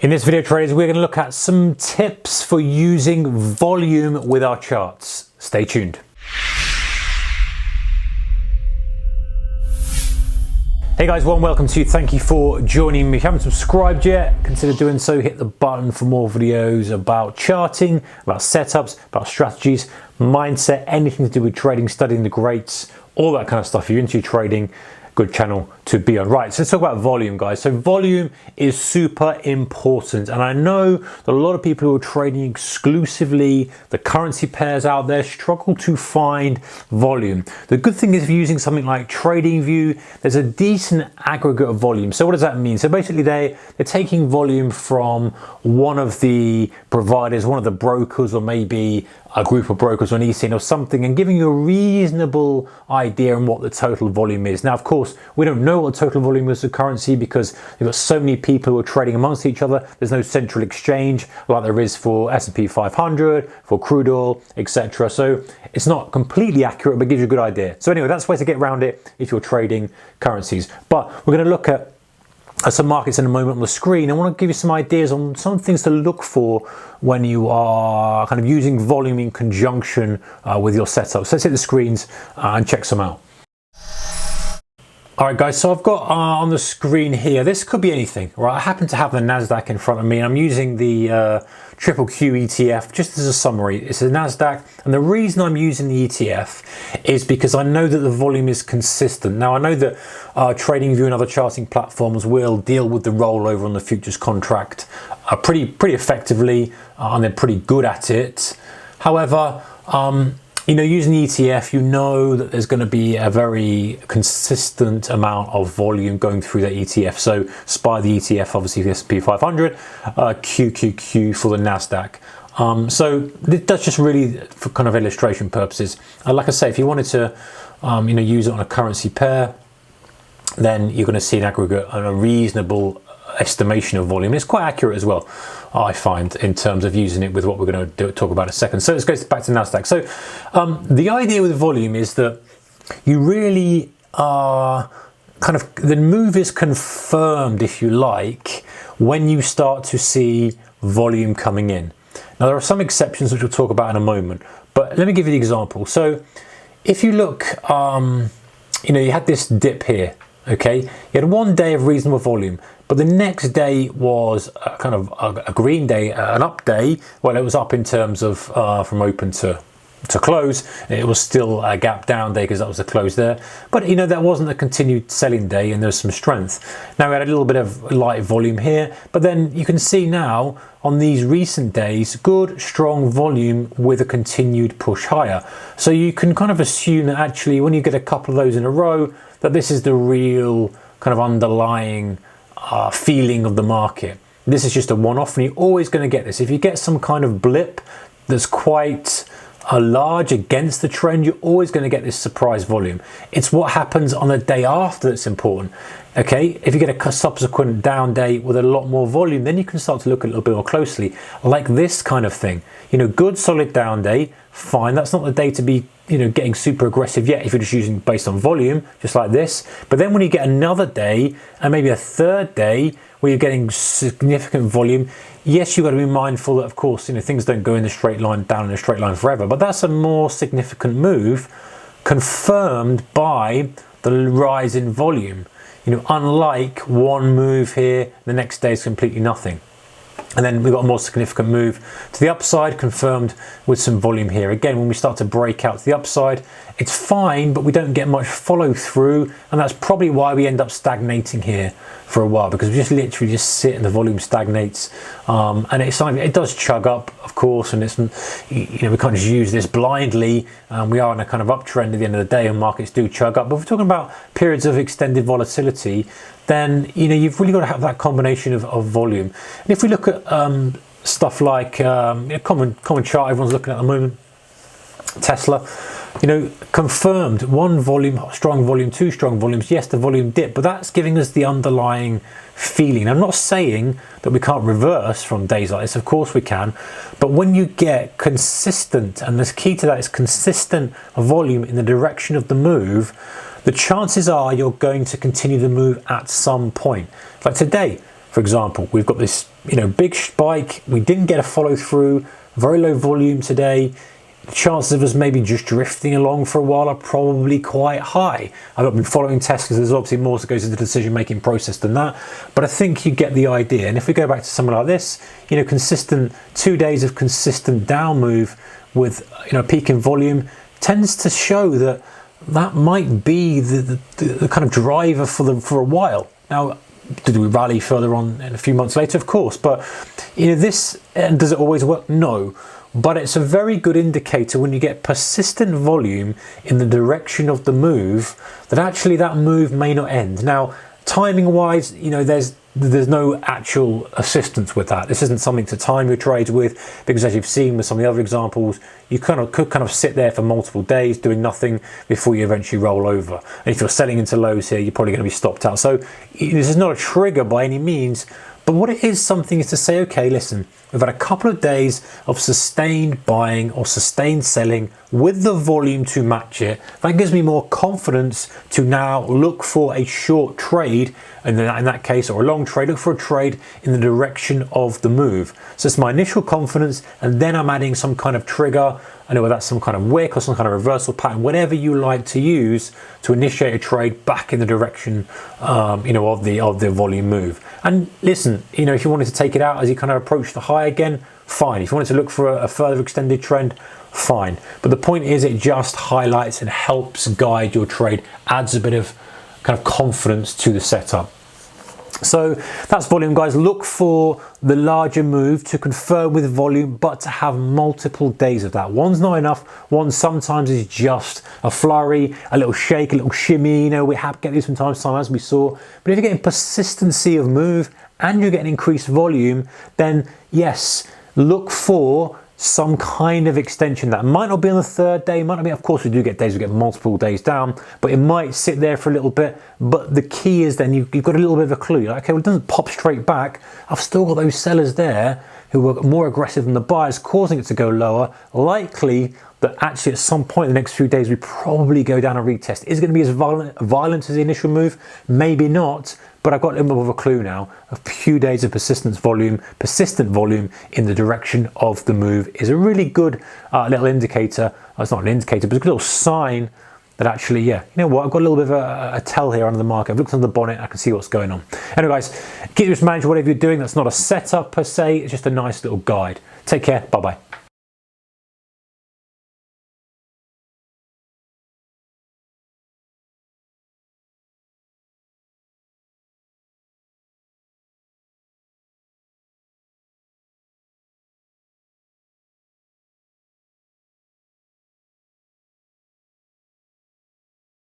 In this video, traders, we're going to look at some tips for using volume with our charts. Stay tuned. Hey guys, welcome to you. Thank you for joining me. If you haven't subscribed yet, consider doing so. Hit the button for more videos about charting, about setups, about strategies, mindset, anything to do with trading, studying the greats, all that kind of stuff. If you're into trading, good channel to be on. Right, so let's talk about volume, guys. So volume is super important, and I know that a lot of people who are trading exclusively the currency pairs out there struggle to find volume. The good thing is, if you're using something like TradingView, there's a decent aggregate of volume. So what does that mean? So basically they're taking volume from one of the providers, one of the brokers, or maybe a group of brokers on ECN or something, and giving you a reasonable idea on what the total volume is. Now, of course, we don't know what the total volume is of currency because you've got so many people who are trading amongst each other. There's no central exchange like there is for S&P 500, for crude oil, etc. So it's not completely accurate, but gives you a good idea. So anyway, that's the way to get around it if you're trading currencies. But we're going to look at some markets in a moment on the screen. I want to give you some ideas on some things to look for when you are kind of using volume in conjunction with your setup. So let's hit the screens and check some out. All right, guys, so I've got on the screen here, this could be anything, right? I happen to have the NASDAQ in front of me, and I'm using the Triple Q ETF just as a summary. It's a NASDAQ, and the reason I'm using the ETF is because I know that the volume is consistent. Now, I know that TradingView and other charting platforms will deal with the rollover on the futures contract pretty effectively, and they're pretty good at it. However, you know, using the ETF, you know that there's going to be a very consistent amount of volume going through that ETF. So SPY the ETF, obviously the S&P 500, QQQ for the NASDAQ. So that's just really for kind of illustration purposes. Like I say, if you wanted to, you know, use it on a currency pair, then you're going to see an aggregate and a reasonable estimation of volume. It's quite accurate as well, I find, in terms of using it with what we're going to talk about in a second. So let's go back to NASDAQ. So the idea with volume is that you really are kind of, the move is confirmed, if you like, when you start to see volume coming in. Now, there are some exceptions which we'll talk about in a moment, but let me give you the example. So if you look, you know, you had this dip here. Okay, you had one day of reasonable volume, but the next day was kind of a green day, an up day. Well, it was up in terms of from open to close. It was still a gap down day because that was the close there. But you know, that wasn't a continued selling day, and there's some strength. Now we had a little bit of light volume here, but then you can see now on these recent days, good strong volume with a continued push higher. So you can kind of assume that actually when you get a couple of those in a row, that this is the real kind of underlying feeling of the market. This is just a one-off, and you're always going to get this. If you get some kind of blip that's quite large against the trend, you're always going to get this surprise volume. It's what happens on the day after that's important. Okay, if you get a subsequent down day with a lot more volume, then you can start to look a little bit more closely, like this kind of thing. You know, good solid down day, fine. That's not the day to be, you know, getting super aggressive yet if you're just using based on volume, just like this. But then when you get another day and maybe a third day where you're getting significant volume, yes, you've got to be mindful that, of course, you know, things don't go in a straight line, down in a straight line forever. But that's a more significant move confirmed by the rise in volume. You know, unlike one move here, the next day is completely nothing. And then we've got a more significant move to the upside, confirmed with some volume here. Again, when we start to break out to the upside, it's fine, but we don't get much follow through. And that's probably why we end up stagnating here for a while, because we just literally just sit and the volume stagnates. And it's something, it does chug up, of course, and it's, you know, we can't just use this blindly. We are in a kind of uptrend at the end of the day, and markets do chug up. But if we're talking about periods of extended volatility, then, you know, you've really got to have that combination of volume. And if we look at stuff like a common chart everyone's looking at the moment, Tesla, you know, confirmed one volume, strong volume, two strong volumes. Yes, the volume dipped, but that's giving us the underlying feeling. I'm not saying that we can't reverse from days like this. Of course we can. But when you get consistent, and the key to that is consistent volume in the direction of the move, the chances are you're going to continue the move at some point. Like today, For example, we've got this, big spike. We didn't get a follow through, very low volume today. The chances of us maybe just drifting along for a while are probably quite high. I've not been following tests because there's obviously more that goes into the decision-making process than that, but I think you get the idea. And if we go back to something like this, consistent 2 days of consistent down move with peak in volume tends to show that might be the kind of driver for a while. Now, did we rally further on in a few months later? Of course, but this, and does it always work? No. But it's a very good indicator when you get persistent volume in the direction of the move that actually that move may not end. Now, timing wise, there's no actual assistance with that. This isn't something to time your trades with, because as you've seen with some of the other examples, you could sit there for multiple days doing nothing before you eventually roll over. And if you're selling into lows here, you're probably going to be stopped out. So this is not a trigger by any means. But what it is something is to say, okay, listen, we've had a couple of days of sustained buying or sustained selling with the volume to match it. That gives me more confidence to now look for a short trade, and in that case, or a long trade, look for a trade in the direction of the move. So it's my initial confidence, and then I'm adding some kind of trigger. I know whether that's some kind of wick or some kind of reversal pattern, whatever you like to use to initiate a trade back in the direction, of the volume move. And listen, if you wanted to take it out as you kind of approach the high again, fine. If you wanted to look for a further extended trend, fine. But the point is, it just highlights and helps guide your trade, adds a bit of kind of confidence to the setup. So that's volume, guys. Look for the larger move to confirm with volume, but to have multiple days of that. One's not enough. One sometimes is just a flurry, a little shake, a little shimmy. We get these from time to time, as we saw. But if you're getting persistency of move and you're getting increased volume, then yes, look for some kind of extension. That might not be on the third day, might not be. Of course, we do get days we get multiple days down, but it might sit there for a little bit. But the key is then you've got a little bit of a clue. Like, okay, well, it doesn't pop straight back. I've still got those sellers there who were more aggressive than the buyers, causing it to go lower. Likely that actually at some point in the next few days we probably go down a retest. Is it going to be as violent as the initial move? Maybe not, but I've got a little bit of a clue now. A few days of persistent volume in the direction of the move is a really good little indicator. It's not an indicator, but it's a good little sign that actually, yeah, I've got a little bit of a tell here under the market. I've looked under the bonnet, I can see what's going on. Anyway, guys, keep this manage whatever you're doing. That's not a setup per se, it's just a nice little guide. Take care, bye-bye.